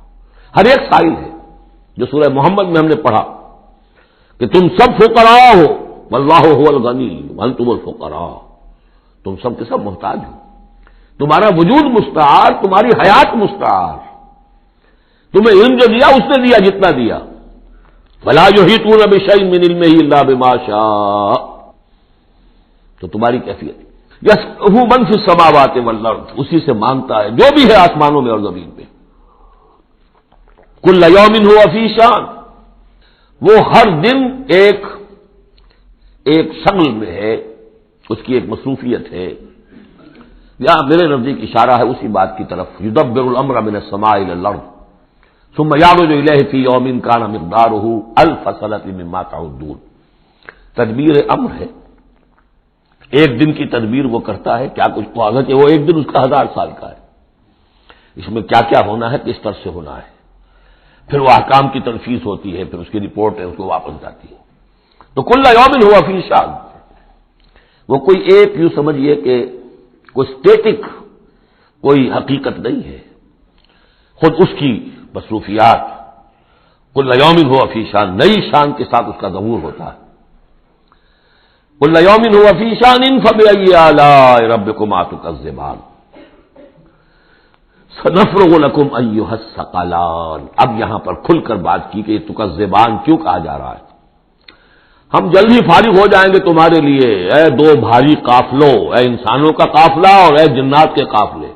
ہر ایک سائل ہے۔ جو سورہ محمد میں ہم نے پڑھا کہ تم سب فقراء ہو واللہ هو الغنی وانتم الفقراء، تم سب کے سب محتاج ہو، تمہارا وجود مستعار، تمہاری حیات مستعار، تمہیں علم جو دیا اس نے دیا جتنا دیا، ولا یحیطون بشیء من علمہ الا بما شاء، تو تمہاری کیفیت یسألہ من فی السماوات والارض، اسی سے مانگتا ہے جو بھی ہے آسمانوں میں اور زمین میں۔ کل یوم ہو فی شان، وہ ہر دن ایک شغل میں ہے، اس کی ایک مصروفیت ہے۔ یہاں میرے نزدیک اشارہ ہے اسی بات کی طرف، یدبر الامر من السماء الى الارض ثم یعرج الیہ فی یوم کان مقدارہ الف سنۃ مما تعدون، تدبیر امر ہے، ایک دن کی تدبیر وہ کرتا ہے، کیا کچھ قوت ہے، وہ ایک دن اس کا 1000 سال کا ہے، اس میں کیا کیا ہونا ہے، کس طرح سے ہونا ہے، پھر وہ احکام کی تنفیذ ہوتی ہے، پھر اس کی رپورٹ ہے، اس کو واپس جاتی ہے۔ تو کل یوم ہوا فی شان، وہ کوئی ایک یوں سمجھیے کہ کوئی اسٹیٹک کوئی حقیقت نہیں ہے، خود اس کی مصروفیات، کل یوم ہوا فی شان، نئی شان کے ساتھ اس کا ظہور ہوتا ہے۔ کل یوم ہوا فی شان فبأی آلاء ربکما تکذبان سنفرغ لکم ایھا الثقلان، اب یہاں پر کھل کر بات کی کہ یہ تکذبان کیوں کہا جا رہا ہے، ہم جلد ہی فارغ ہو جائیں گے تمہارے لیے، اے دو بھاری قافلوں، اے انسانوں کا قافلہ اور اے جنات کے قافلے۔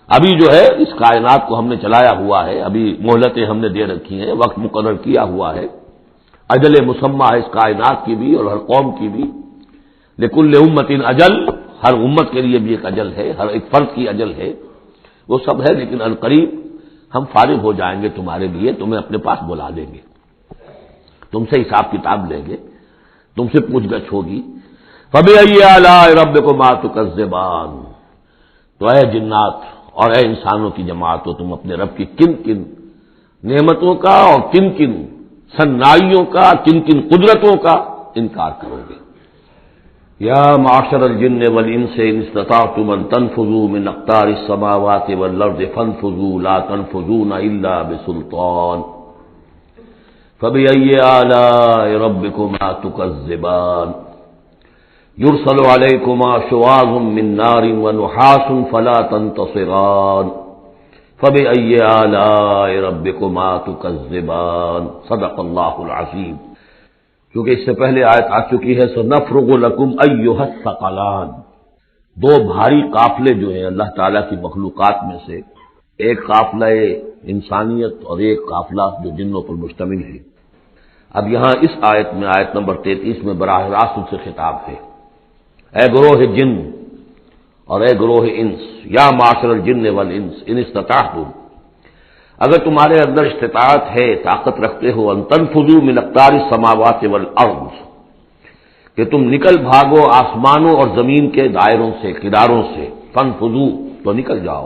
ابھی جو ہے اس کائنات کو ہم نے چلایا ہوا ہے، ابھی مہلتیں ہم نے دے رکھی ہیں، وقت مقرر کیا ہوا ہے، اجل مسمى ہے اس کائنات کی بھی اور ہر قوم کی بھی، لکل امت اجل، ہر امت کے لیے بھی ایک اجل ہے، ہر ایک فرد کی اجل ہے، وہ سب ہے، لیکن عنقریب ہم فارغ ہو جائیں گے تمہارے لیے، تمہیں اپنے پاس بلا دیں گے، تم سے حساب کتاب لیں گے، تم سے پوچھ گچھ ہوگی۔ فبأی آلاء ربکما تکذبان، تو اے جنات اور اے انسانوں کی جماعت، تو تم اپنے رب کی کن کن نعمتوں کا اور کن کن سنائیوں کا، کن کن قدرتوں کا انکار کرو گے۔ یا معاشر الجن والانس ان استطعتم ان تنفذوا من اقطار السماوات والارض فانفذوا لا تنفذون الا بسلطان فبأي آلاء ربكما تكذبان يرسل عليكما شواظ من نار ونحاس فلا تنتصران فبأي آلاء ربكما تكذبان صدق اللہ العظیم۔ کیونکہ اس سے پہلے آیت آ چکی ہے سنفرغ لکم ایھا الثقلان، دو بھاری قافلے جو ہیں اللہ تعالیٰ کی مخلوقات میں سے، ایک قافلہ انسانیت اور ایک قافلہ جو جنوں پر مشتمل ہے، اب یہاں اس آیت میں، آیت نمبر 33 میں براہ راست ان سے خطاب ہے، اے گروہ جن اور اے گروہ انس، یا معاشر الجن والانس ان استطعتم، اگر تمہارے اندر استطاعت ہے، طاقت رکھتے ہو، ان تنفذوا من اقطار السماوات والارض، کہ تم نکل بھاگو آسمانوں اور زمین کے دائروں سے، کناروں سے، فانفذوا تو نکل جاؤ،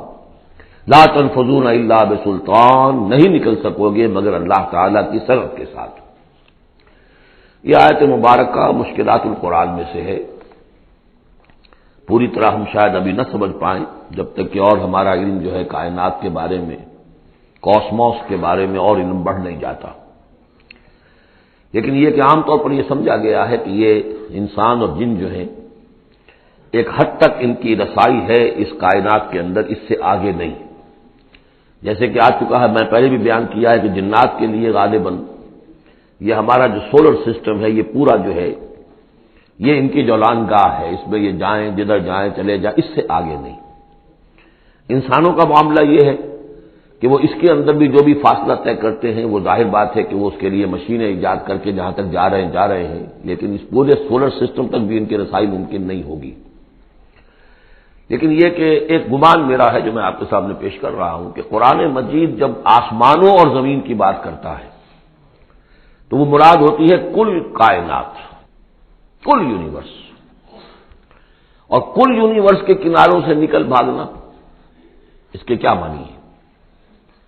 لا تنفذون الا بسلطان، نہیں نکل سکو گے مگر اللہ تعالی کی سبب کے ساتھ۔ یہ آیت مبارکہ مشکلات القرآن میں سے ہے، پوری طرح ہم شاید ابھی نہ سمجھ پائیں جب تک کہ اور ہمارا علم جو ہے کائنات کے بارے میں، کاسموس کے بارے میں اور علم بڑھ نہیں جاتا، لیکن یہ کہ عام طور پر یہ سمجھا گیا ہے کہ یہ انسان اور جن جو ہیں ایک حد تک ان کی رسائی ہے اس کائنات کے اندر، اس سے آگے نہیں، جیسے کہ آ چکا ہے، میں پہلے بھی بیان کیا ہے کہ جنات کے لیے غالباً یہ ہمارا جو سولر سسٹم ہے، یہ پورا جو ہے یہ ان کی جولان گاہ ہے، اس میں یہ جائیں جدھر جائیں چلے جائیں، اس سے آگے نہیں۔ انسانوں کا معاملہ یہ ہے کہ وہ اس کے اندر بھی جو بھی فاصلہ طے کرتے ہیں، وہ ظاہر بات ہے کہ وہ اس کے لیے مشینیں ایجاد کر کے جہاں تک جا رہے ہیں، لیکن اس پورے سولر سسٹم تک بھی ان کی رسائی ممکن نہیں ہوگی۔ لیکن یہ کہ ایک گمان میرا ہے جو میں آپ کے سامنے پیش کر رہا ہوں کہ قرآن مجید جب آسمانوں اور زمین کی بات کرتا ہے تو وہ مراد ہوتی ہے کل کائنات، کل یونیورس، اور کل یونیورس کے کناروں سے نکل بھاگنا، اس کے کیا معنی ہے؟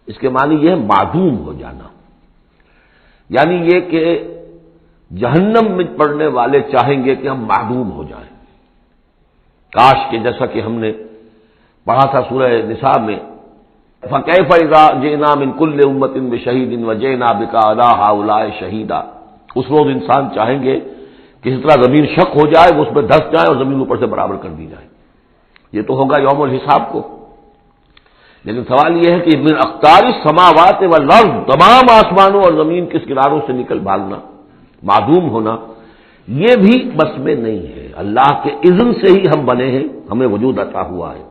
اس کے معنی یہ ہے معدوم ہو جانا، یعنی یہ کہ جہنم میں پڑنے والے چاہیں گے کہ ہم معدوم ہو جائیں، کاش کہ جیسا کہ ہم نے پڑھا تھا سورہ نساء میں، فَكَيْفَ إِذَا جِئْنَا مِن كُلِّ أُمَّةٍ بِشَهِيدٍ وَجِئْنَا بِكَ عَلَىٰ هَٰؤُلَاءِ شَهِيدًا، اس روز انسان چاہیں گے کہ اس طرح زمین شق ہو جائے، وہ اس میں دھس جائے اور زمین اوپر سے برابر کر دی جائے، یہ تو ہوگا یوم الحساب کو۔ لیکن سوال یہ ہے کہ من اقطار السماوات والارض، تمام آسمانوں اور زمین کے کناروں سے نکل بھاگنا، معدوم ہونا، یہ بھی بس میں نہیں ہے، اللہ کے اذن سے ہی ہم بنے ہیں، ہمیں وجود عطا ہوا ہے،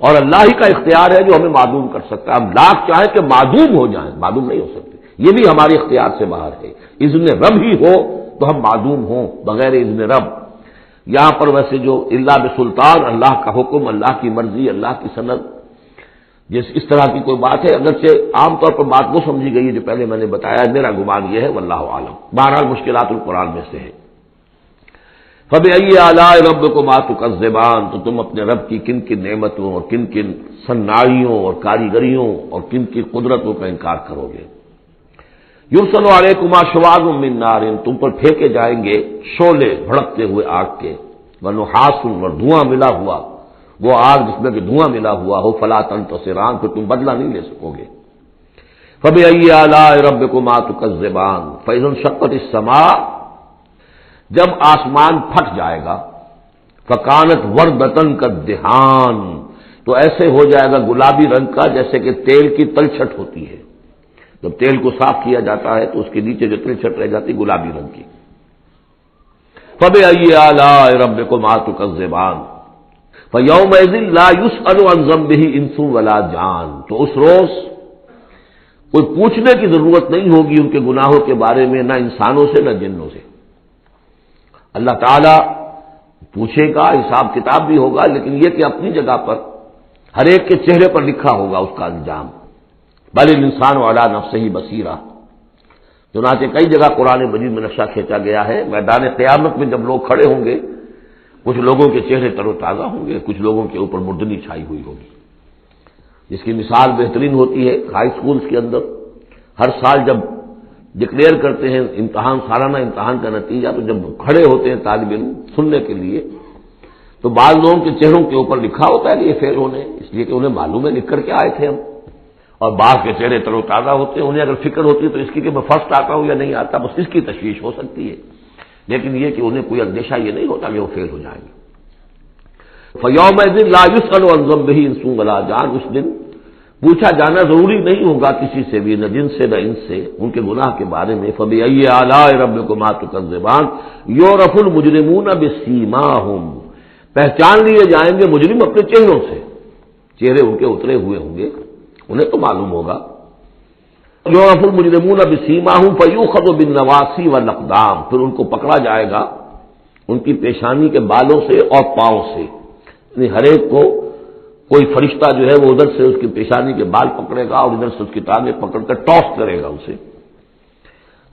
اور اللہ ہی کا اختیار ہے جو ہمیں معدوم کر سکتا ہے۔ ہم لاکھ چاہیں کہ معدوم ہو جائیں، معدوم نہیں ہو سکتے، یہ بھی ہمارے اختیار سے باہر ہے، اذن رب ہی ہو تو ہم معدوم ہوں بغیر اذن رب۔ یہاں پر ویسے جو الا بسلطان، اللہ کا حکم، اللہ کی مرضی، اللہ کی سند، جس اس طرح کی کوئی بات ہے، اگرچہ عام طور پر بات وہ سمجھی گئی ہے جو پہلے میں نے بتایا، میرا گمان یہ ہے واللہ عالم، بہرحال مشکلات القرآن میں سے ہے۔ فَبِأَيِّ آلَاءِ رَبِّكُمَا تُكَذِّبَانِ، تو تم اپنے رب کی کن کن نعمتوں اور کن کن صناعیوں اور کاریگریوں اور کن کی قدرتوں کا انکار کرو گے۔ یُرْسَلُ عَلَيْكُمَا شُوَاظٌ مِّن نَّارٍ، تم پر پھینکے جائیں گے شعلے بھڑکتے ہوئے آگ کے، وَنُحَاسٌ، اور دھواں ملا ہوا، وہ آگ جس میں کہ دھواں ملا ہوا ہو، فَلَا تَنتَصِرَانِ، پھر تم بدلہ نہیں لے سکو گے۔ فَبِأَيِّ آلَاءِ رَبِّكُمَا تُكَذِّبَانِ فَإِذَا انشَقَّتِ السَّمَاءُ، جب آسمان پھٹ جائے گا، فَكَانَتْ وَرْدَةً كَالدِّهَانِ، تو ایسے ہو جائے گا گلابی رنگ کا جیسے کہ تیل کی تلچھٹ ہوتی ہے، جب تیل کو صاف کیا جاتا ہے تو اس کے نیچے جو تلچھٹ رہ جاتی گلابی رنگ کی۔ فَبِأَيِّ آلَاءِ رَبِّكُمَا تُكَذِّبَانِ فَيَوْمَئِذٍ لَا يُسْأَلُ عَنْ ذَنبِهِ إِنسٌ وَلَا جَانٌ، تو اس روز کوئی پوچھنے کی ضرورت نہیں ہوگی ان کے گناہوں کے بارے میں، نہ انسانوں سے نہ جنوں سے۔ اللہ تعالیٰ پوچھے گا، حساب کتاب بھی ہوگا، لیکن یہ کہ اپنی جگہ پر ہر ایک کے چہرے پر لکھا ہوگا اس کا انجام۔ بل الانسان علی نفسہ بصیرہ، چنانچہ کئی جگہ قرآن مجید میں نقشہ کھینچا گیا ہے، میدان قیامت میں جب لوگ کھڑے ہوں گے، کچھ لوگوں کے چہرے تر و تازہ ہوں گے، کچھ لوگوں کے اوپر مردنی چھائی ہوئی ہوگی، جس کی مثال بہترین ہوتی ہے ہائی سکولز کے اندر ہر سال جب ڈکلیئر کرتے ہیں امتحان، سالانہ امتحان کا نتیجہ، تو جب کھڑے ہوتے ہیں طالب علم سننے کے لیے، تو بعض لوگوں کے چہروں کے اوپر لکھا ہوتا ہے کہ یہ فیل ہونے، اس لیے کہ انہیں معلوم ہے لکھ کر کے آئے تھے ہم، اور بعض کے چہرے تر و تازہ ہوتے ہیں، انہیں اگر فکر ہوتی ہے تو اس کی کہ میں فرسٹ آتا ہوں یا نہیں آتا، بس اس کی تشویش ہو سکتی ہے، لیکن یہ کہ انہیں کوئی اندیشہ یہ نہیں ہوتا کہ وہ فیل ہو جائیں گے۔ فَيَوْمَئِذٍ لَا يُسْأَلُ عَنْ ذَنبِهِ إِنسٌ وَلَا جَانٌ، اس دن پوچھا جانا ضروری نہیں ہوگا کسی سے بھی، نہ جن سے نہ ان سے، ان کے گناہ کے بارے میں۔ فَبِأَيِّ آلَاءِ رَبِّكُمَا تُكَذِّبَانِ يُعْرَفُ الْمُجْرِمُونَ بِسِيمَاهُمْ، پہچان لیے جائیں گے مجرم اپنے چہروں سے، چہرے ان کے اترے ہوئے ہوں گے، انہیں تو معلوم ہوگا۔ یعرف المجرمون بسیماہم فیؤخذ بالنواصی والاقدام، پھر ان کو پکڑا جائے گا ان کی پیشانی کے بالوں سے اور پاؤں سے، یعنی ہر ایک کو کوئی فرشتہ جو ہے وہ ادھر سے اس کی پیشانی کے بال پکڑے گا اور ادھر سے اس کی ٹانگیں پکڑ کر ٹاس کرے گا اسے۔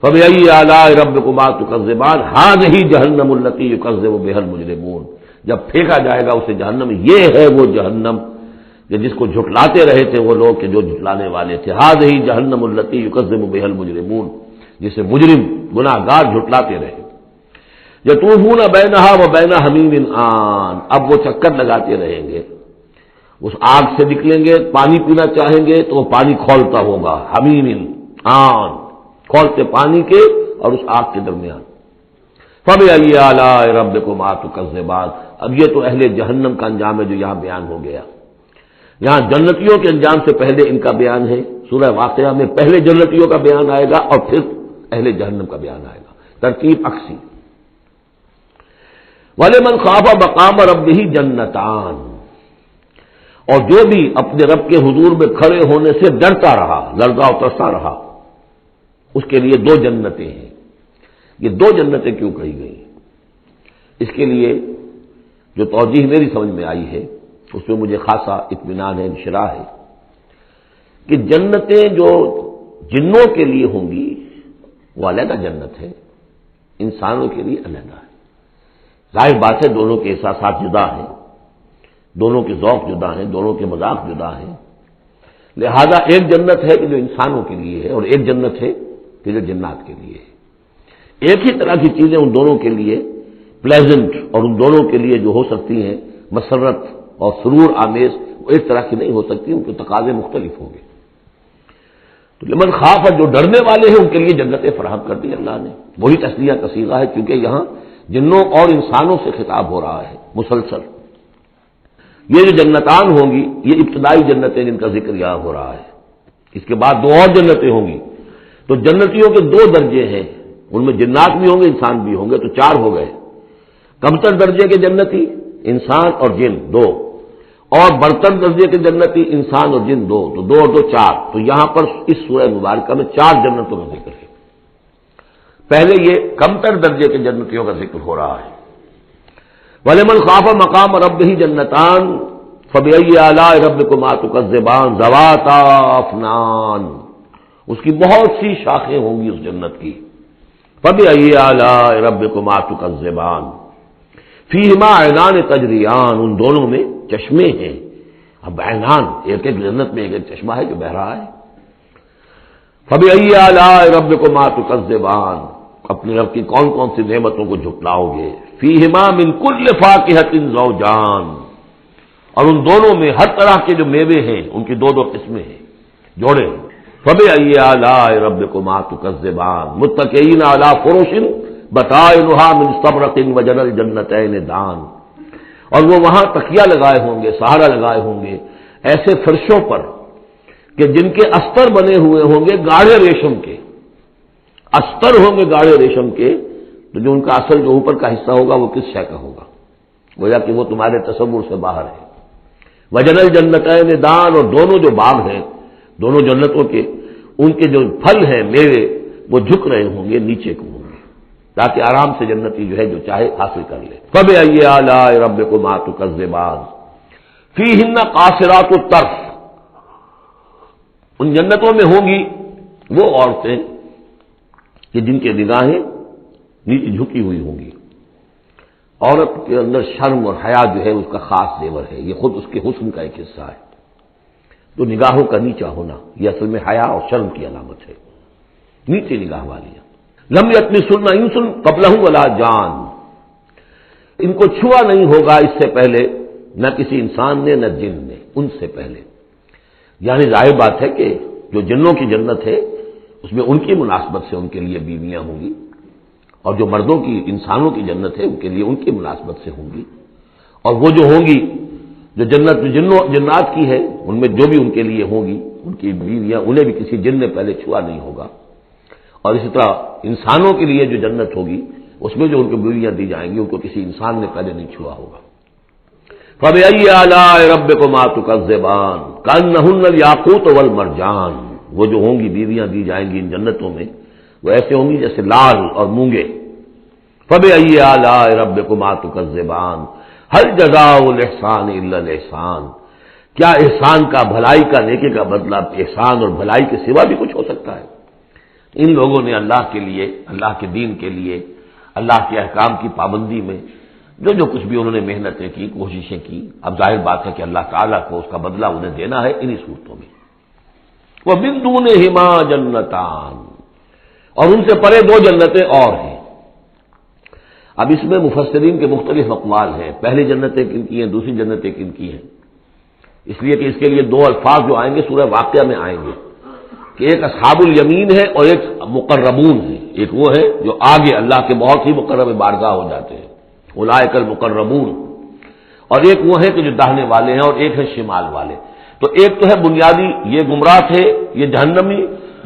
فبأي آلاء ربكما تكذبان هذه جہنم التي يكذب بها المجرمون، جب پھینکا جائے گا اسے جہنم، یہ ہے وہ جہنم کہ جس کو جھٹلاتے رہے تھے وہ لوگ کہ جو جھٹلانے والے تھے، هذه جہنم التي يكذب بها المجرمون، جسے مجرم گناہگار جھٹلاتے رہے۔ یطوفون بینہا وبین حمیم آن، اب وہ چکر لگاتے رہیں گے، اس آگ سے نکلیں گے، پانی پینا چاہیں گے تو وہ پانی کھولتا ہوگا، حمیم آن، کھولتے پانی کے اور اس آگ کے درمیان۔ فبأي آلاء ربكما تكذبان، اب یہ تو اہل جہنم کا انجام ہے جو یہاں بیان ہو گیا۔ یہاں جنتیوں کے انجام سے پہلے ان کا بیان ہے، سورہ واقعہ میں پہلے جنتیوں کا بیان آئے گا اور پھر اہل جہنم کا بیان آئے گا، ترتیب عکسی۔ وَلِمَنْ خَافَ مَقَامَ رَبِّهِ جَنَّتَانِ، اور جو بھی اپنے رب کے حضور میں کھڑے ہونے سے ڈرتا رہا، لرزا اور ترستا رہا، اس کے لیے دو جنتیں ہیں۔ یہ دو جنتیں کیوں کہی گئی؟ اس کے لیے جو توجیہ میری سمجھ میں آئی ہے اس میں مجھے خاصا اطمینان ہے، انشراح ہے کہ جنتیں جو جنوں کے لیے ہوں گی وہ علیحدہ جنت ہے، انسانوں کے لیے علیحدہ ہے۔ ظاہر بات ہے دونوں کے احساسات جدا ہیں، دونوں کے ذوق جدا ہیں، دونوں کے مذاق جدا ہیں، لہذا ایک جنت ہے کہ جو انسانوں کے لیے ہے اور ایک جنت ہے کہ جو جنات کے لیے ہے۔ ایک ہی طرح کی چیزیں ان دونوں کے لیے پلیزنٹ اور ان دونوں کے لیے جو ہو سکتی ہیں مسرت اور سرور آمیز، وہ ایک طرح کی نہیں ہو سکتی، ان کے تقاضے مختلف ہوں گے۔ تو لمن خاف، جو ڈرنے والے ہیں ان کے لیے جنتیں فراہم کر دی اللہ نے، وہی تسلیہ کا صیغہ ہے کیونکہ یہاں جنوں اور انسانوں سے خطاب ہو رہا ہے مسلسل۔ یہ جو جنتان ہوں گی یہ ابتدائی جنتیں جن کا ذکر یہاں ہو رہا ہے، اس کے بعد دو اور جنتیں ہوں گی، تو جنتیوں کے دو درجے ہیں، ان میں جنات بھی ہوں گے انسان بھی ہوں گے، تو چار ہو گئے۔ کمتر درجے کے جنتی انسان اور جن دو، اور برتر درجے کے جنتی انسان اور جن دو، تو دو اور دو چار۔ تو یہاں پر اس سورہ مبارکہ میں چار جنتوں کا ذکر ہے۔ پہلے یہ کمتر درجے کے جنتیوں کا ذکر ہو رہا ہے۔ وَلِمَنْ خَافَ مَقَامَ رَبِّهِ جَنَّتَانِ فَبِأَيِّ آلَاءِ رَبِّكُمَا تُكَذِّبَانِ ذَوَاتَا أَفْنَانٍ، اس کی بہت سی شاخیں ہوں گی اس جنت کی۔ فَبِأَيِّ آلَاءِ رَبِّكُمَا تُكَذِّبَانِ فِيهِمَا عَيْنَانِ تَجْرِيَانِ، ان دونوں میں چشمے ہیں۔ اب عینان، ایک ایک جنت میں ایک ایک چشمہ ہے جو بہہ رہا ہے۔ فَبِأَيِّ آلَاءِ رَبِّكُمَا تُكَذِّبَانِ، اپنے رب کی کون کون سی نعمتوں کو جھٹلاؤ گے۔ فِيهِمَا مِن كُلِّ فَاكِهَةٍ زَوْجَانِ، اور ان دونوں میں ہر طرح کے جو میوے ہیں ان کی دو دو قسمیں ہیں، جوڑے ہیں۔ فَبِأَيِّ آلَاءِ رَبِّكُمَا تُكَذِّبَانِ مُتَّكِئِينَ عَلَىٰ فُرُشٍ بَطَائِنُهَا مِن اسْتَبْرَقٍ وَجَنَى الْجَنَّتَيْنِ دَانٍ، اور وہ وہاں تکیہ لگائے ہوں گے، سہارا لگائے ہوں گے ایسے فرشوں پر کہ جن کے استر بنے ہوئے ہوں گے گاڑھے ریشم کے، استر ہوں گے گاڑھے ریشم کے، تو جو ان کا اصل جو اوپر کا حصہ ہوگا وہ کس شے کا ہوگا، گویا کہ وہ تمہارے تصور سے باہر ہے۔ وَجَنَى الْجَنَّتَيْنِ دَانٍ، اور دونوں جو باغ ہیں دونوں جنتوں کے، ان کے جو پھل ہیں میوے وہ جھک رہے ہوں گے نیچے کو ہوں گے، تاکہ آرام سے جنتی جو ہے جو چاہے حاصل کر لے۔ فَبِأَيِّ آلَاءِ رَبِّكُمَا تُكَذِّبَانِ فِيهِنَّ قَاصِرَاتُ الطَّرْفِ، ان جنتوں میں ہوں گی وہ عورتیں کہ جن کے نگاہیں نیچے جھکی ہوئی ہوں گی۔ عورت کے اندر شرم اور حیا جو ہے اس کا خاص زیور ہے، یہ خود اس کے حسن کا ایک حصہ ہے، تو نگاہوں کا نیچا ہونا یہ اصل میں حیا اور شرم کی علامت ہے، نیچے نگاہ والی۔ لم یطمثن انس قبلہم ولا جان، ان کو چھوا نہیں ہوگا اس سے پہلے نہ کسی انسان نے نہ جن نے، ان سے پہلے، یعنی ظاہر بات ہے کہ جو جنوں کی جنت ہے اس میں ان کی مناسبت سے ان کے لیے بیویاں ہوں گی، اور جو مردوں کی انسانوں کی جنت ہے ان کے لیے ان کی مناسبت سے ہوں گی، اور وہ جو ہوں گی جو جنت جنات کی ہے ان میں جو بھی ان کے لیے ہوں گی ان کی بیویاں انہیں بھی کسی جن نے پہلے چھوا نہیں ہوگا، اور اسی طرح انسانوں کے لیے جو جنت ہوگی اس میں جو ان کو بیویاں دی جائیں گی ان کو کسی انسان نے پہلے نہیں چھوا ہوگا۔ فَبِأَيِّ آلَاءِ رَبِّكُمَا تُكَذِّبَانِ كَأَنَّهُنَّ الْيَاقُوتُ وَالْمَرْجَانُ وہ جو ہوں گی بیویاں دی جائیں گی ان جنتوں میں وہ ایسے ہوں گی جیسے لال اور مونگے. فبأي آلاء ربكما تكذبان هل جزاء الإحسان إلا الإحسان. کیا احسان کا، بھلائی کا، نیکی کا بدلہ احسان اور بھلائی کے سوا بھی کچھ ہو سکتا ہے؟ ان لوگوں نے اللہ کے لیے، اللہ کے دین کے لیے، اللہ کے احکام کی پابندی میں جو کچھ بھی انہوں نے محنتیں کی، کوششیں کی، اب ظاہر بات ہے کہ اللہ تعالیٰ کو اس کا بدلہ انہیں دینا ہے انہی صورتوں میں. وَمِن دُونِهِمَا جَنَّتَانِ، اور ان سے پرے دو جنتیں اور ہیں. اب اس میں مفسرین کے مختلف اقوال ہیں، پہلی جنتیں کن کی ہیں، دوسری جنتیں کن کی ہیں. اس لیے کہ اس کے لیے دو الفاظ جو آئیں گے سورہ واقعہ میں آئیں گے کہ ایک اصحاب الیمین ہے اور ایک مقربون ہے. ایک وہ ہے جو آگے اللہ کے بہت ہی مقرب بارگاہ ہو جاتے ہیں، اولئک المقربون، اور ایک وہ ہے کہ جو داہنے والے ہیں اور ایک ہے شمال والے. تو ایک تو ہے بنیادی، یہ گمراہ تھے، یہ جہنمی،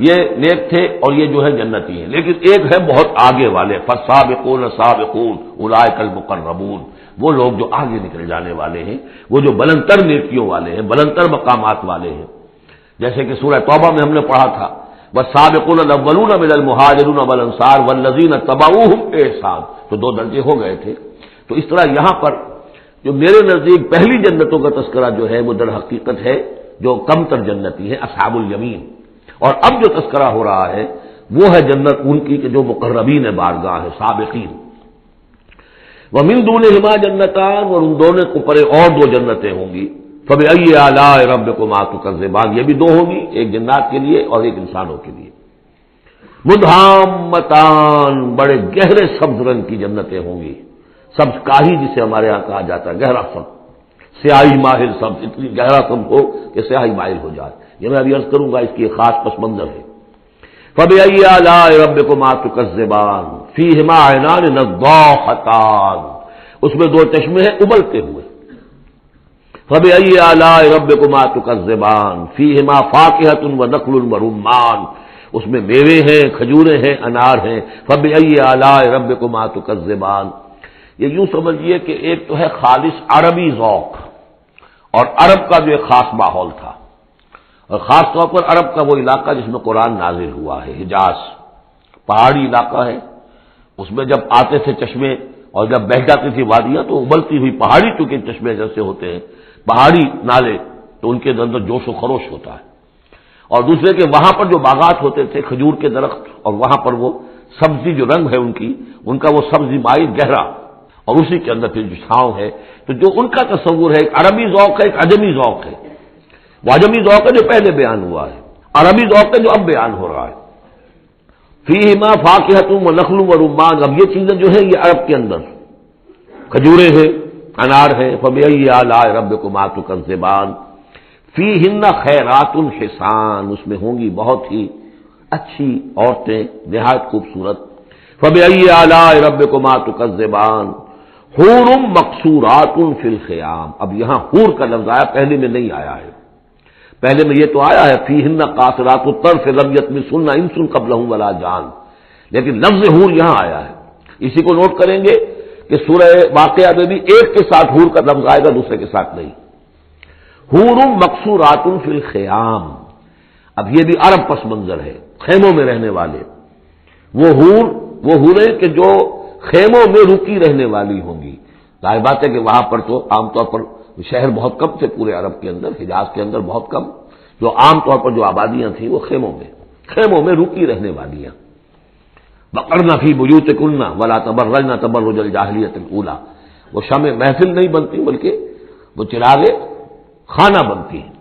یہ نیک تھے، اور یہ جو ہے جنتی ہیں. لیکن ایک ہے بہت آگے والے، فالسابقون السابقون اولئک المقربون، وہ لوگ جو آگے نکل جانے والے ہیں، وہ جو بلندتر نیکیوں والے ہیں، بلندتر مقامات والے ہیں. جیسے کہ سورہ توبہ میں ہم نے پڑھا تھا والسابقون الاولون من المہاجرین والانصار والذین اتبعوہم بإحسان، تو دو درجے ہو گئے تھے. تو اس طرح یہاں پر جو میرے نزدیک پہلی جنتوں کا تذکرہ جو ہے وہ در حقیقت ہے جو کم تر جنتی ہے، اصحاب الیمین. اور اب جو تذکرہ ہو رہا ہے وہ ہے جنت ان کی کہ جو مقربین بارگاہ ہے، سابقین. وَمِن دُونِهِمَا جَنَّتَانِ، اور ان دونوں کو پرے اور دو جنتیں ہوں گی. فَبِأَيِّ آلَاءِ رَبِّكُمَا تُكَذِّبَانِ، یہ بھی دو ہوں گی، ایک جنات کے لیے اور ایک انسانوں کے لیے. مُدْحَامَّتَانِ، بڑے گہرے سبز رنگ کی جنتیں ہوں گی. سبز کاہی جسے ہمارے یہاں کہا جاتا ہے، گہرا سبز، سیاہی مائل سبز، اتنی گہرا سبز ہو کہ سیاہی مائل ہو جائے. یہ میں ابھی عرض کروں گا، اس کی ایک خاص پس منظر ہے. فَبِأَيِّ آلَاءِ رَبِّكُمَا تُكَذِّبَانِ فِيهِمَا عَيْنَانِ نَضَّاخَتَانِ، اس میں دو چشمے ہیں ابلتے ہوئے. فَبِأَيِّ آلَاءِ رَبِّكُمَا تُكَذِّبَانِ فِيهِمَا فَاكِهَةٌ وَنَخْلٌ وَرُمَّانٌ، اس میں میوے ہیں، کھجوریں ہیں، انار ہیں. فَبِأَيِّ آلَاءِ رَبِّكُمَا تُكَذِّبَانِ، یہ یوں سمجھیے کہ ایک تو ہے خالص عربی ذوق اور عرب کا جو ایک خاص ماحول تھا، اور خاص طور پر عرب کا وہ علاقہ جس میں قرآن نازل ہوا ہے، حجاز، پہاڑی علاقہ ہے. اس میں جب آتے تھے چشمے اور جب بہہ جاتی تھی وادیاں تو ابلتی ہوئی پہاڑی چونکہ چشمے جیسے ہوتے ہیں، پہاڑی نالے، تو ان کے اندر جوش و خروش ہوتا ہے. اور دوسرے کہ وہاں پر جو باغات ہوتے تھے کھجور کے درخت، اور وہاں پر وہ سبزی جو رنگ ہے ان کا وہ سبزی مائل گہرا، اور اسی کے اندر پھر جو چھاؤں ہے. تو جو ان کا تصور ہے ایک عربی ذوق ہے، ایک عجمی ذوق ہے. وہ عجمی ذوق ہے جو پہلے بیان ہوا ہے، عربی ذوق ہے جو اب بیان ہو رہا ہے. فیہما فاکہۃ ونخل ورمان، اب یہ چیزیں جو ہیں یہ عرب کے اندر کھجوریں ہیں، انار ہیں. فبأي آلاء ربكما تكذبان فیہن خیرات حسان، اس میں ہوں گی بہت ہی اچھی عورتیں، نہایت خوبصورت. فبأي آلاء ربكما تكذبان حور مقصورات فی الخیام، اب یہاں حور کا لفظ آیا، پہلے میں نہیں آیا ہے. پہلے میں یہ تو آیا ہے فیہن قاصرات الطرف لم یطمثن انس قبلہم ولا جان، لیکن لفظ حور یہاں آیا ہے. اسی کو نوٹ کریں گے کہ سورہ واقعہ میں بھی ایک کے ساتھ حور کا لفظ آئے گا، دوسرے کے ساتھ نہیں. حور مقصورات فی الخیام، اب یہ بھی عرب پس منظر ہے، خیموں میں رہنے والے. وہ حوریں کہ جو خیموں میں رکی رہنے والی ہوں گی. ظاہر بات ہے کہ وہاں پر تو عام طور پر شہر بہت کم تھے پورے عرب کے اندر، حجاز کے اندر بہت کم، جو عام طور پر جو آبادیاں تھیں وہ خیموں میں رکی رہنے والیاں. وقرن فی بیوتکن ولا تبرجن تبرج الجاہلیۃ الاولی، وہ شمع محفل نہیں بنتی بلکہ وہ چراغ خانہ بنتی ہیں.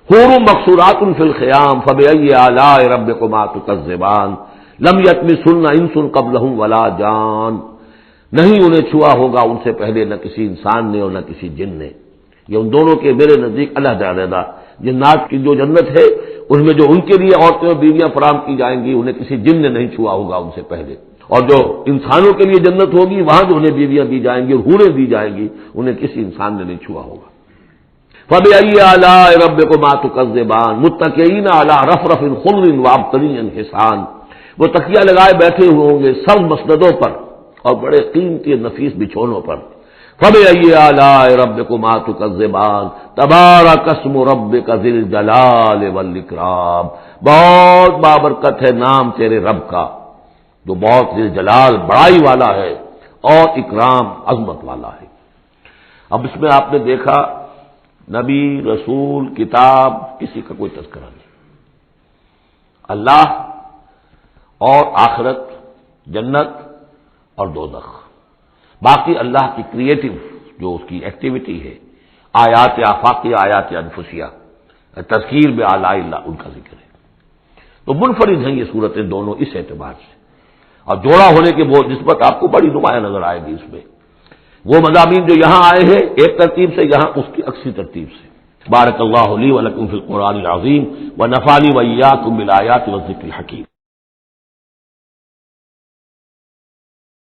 حور مقصورات فی الخیام فبأي آلاء ربكما تكذبان لم یطمثن انس قبلہم ولا جان، نہیں انہیں چھوا ہوگا ان سے پہلے نہ کسی انسان نے اور نہ کسی جن نے. یہ ان دونوں کے میرے نزدیک علیحدہ جنات کی جو جنت ہے اس میں جو ان کے لیے عورتیں اور بیویاں فراہم کی جائیں گی انہیں کسی جن نے نہیں چھوا ہوگا ان سے پہلے، اور جو انسانوں کے لیے جنت ہوگی وہاں جو انہیں بیویاں دی جائیں گی اور حوریں دی جائیں گی انہیں کسی انسان نے نہیں چھوا ہوگا. فبأي آلاء ربكما تكذبان متكئين على رفرف خضر وعبقری حسان، وہ تکیہ لگائے بیٹھے ہوئے ہوں گے سب مسندوں پر اور بڑے قیمتی نفیس بچھونوں پر. فَبِأَيِّ آلَاءِ رَبِّكُمَا تُكَذِّبَانِ تَبَارَكَ اسْمُ رَبِّكَ ذِي الْجَلَالِ وَالْإِكْرَامِ، بہت بابرکت ہے نام تیرے رب کا جو بہت ذی الجلال بڑائی والا ہے اور اکرام عظمت والا ہے۔ اب اس میں آپ نے دیکھا نبی، رسول، کتاب، کسی کا کوئی تذکرہ نہیں، اللہ اور آخرت، جنت اور دوزخ، باقی اللہ کی کریٹو جو اس کی ایکٹیویٹی ہے، آیات آفاقیہ، آیات انفسیہ، تذکیر بآلاء اللہ، ان کا ذکر ہے۔ تو منفرد ہیں یہ صورتیں دونوں اس اعتبار سے، اور جوڑا ہونے کے وہ نسبت آپ کو بڑی نمایاں نظر آئے گی اس میں۔ وہ مضامین جو یہاں آئے ہیں ایک ترتیب سے، یہاں اس کی عکسی ترتیب سے۔ بارک اللہ لی و لکم فی القرآن العظیم و نفعنی و ایاکم بالآیات والذکر الحکیم۔